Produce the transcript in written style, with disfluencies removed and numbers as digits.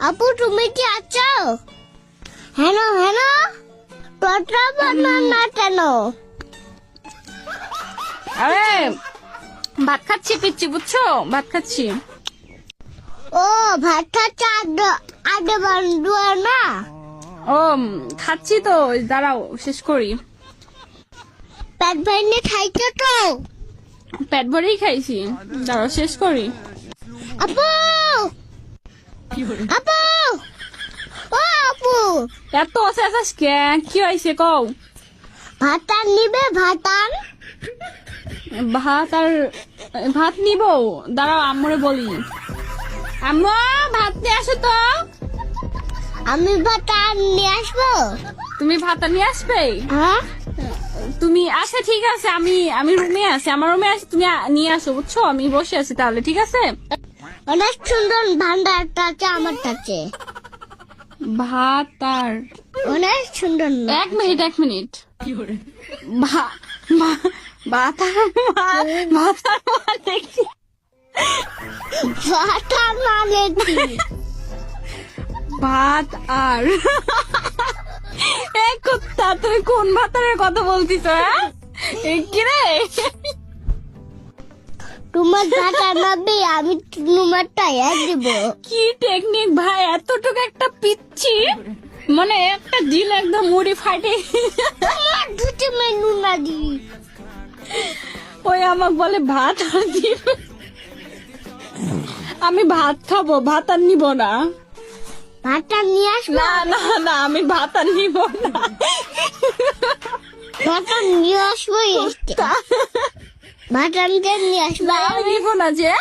আপু তুমি কি আছো? হ্যালো হ্যালো, কথা বলো না কেন? আরে ভাত খাচ্ছি পিচ্ছি, বুঝছো? ভাত খাচ্ছি। ও ভাত খাচ্ছে আগে বন্ধু না? ও খাচ্ছি তো, দাঁড়াও শেষ করি। পেট ভেঙে খাইছো তো? পেট ভরেই খাইছি, দাঁড়াও শেষ করি। আপু আপু, ও আপু, এত অসেস কে কি হয়েছে কও? ভাতান নিবে? ভাতান ভাত নিব, দাঁড়াও আম্মুরে বলি। আম্মু ভাত নিয়ে আসো তো। আমি ভাতান নিয়ে আসবো। তুমি ভাত নিয়ে আসবে? হ্যাঁ তুমি আচ্ছা ঠিক আছে, আমি রুমে আছি, আমার রুমে আছি, তুমি নিয়ে আসো বুঝছো? আমি বসে আছি তাহলে, ঠিক আছে? অনেক সুন্দর ভান্ডারটা আছে আমার কাছে, ভাত আর অনেক সুন্দর না? এক মিনিট ভাত আর দেখছি। ভাতান মানে কি? ভাত আর এ কুত্তা, তুমি কোন ভাতারের কথা বলতিস? কি রে? তোমার ভাতান নাবে, আমি তোমারটা দিব। কি টেকনিক ভাই, এতটুকু একটা পিচ্ছি, মানে একটা দিল একদম মুড়ি ফাটে। আমার দুটো মেনু না দি। ওই আমাকে বলে ভাত আর দিব, আমি ভাত খাবো, ভাত আর নিব না। ভাতান নিয়ে আসবো। না না না, আমি ভাত আর নিব না। ভাতান নিয়ে আসবো। ভাতানকে নিয়ে আসবো। না, আমি নিব না যে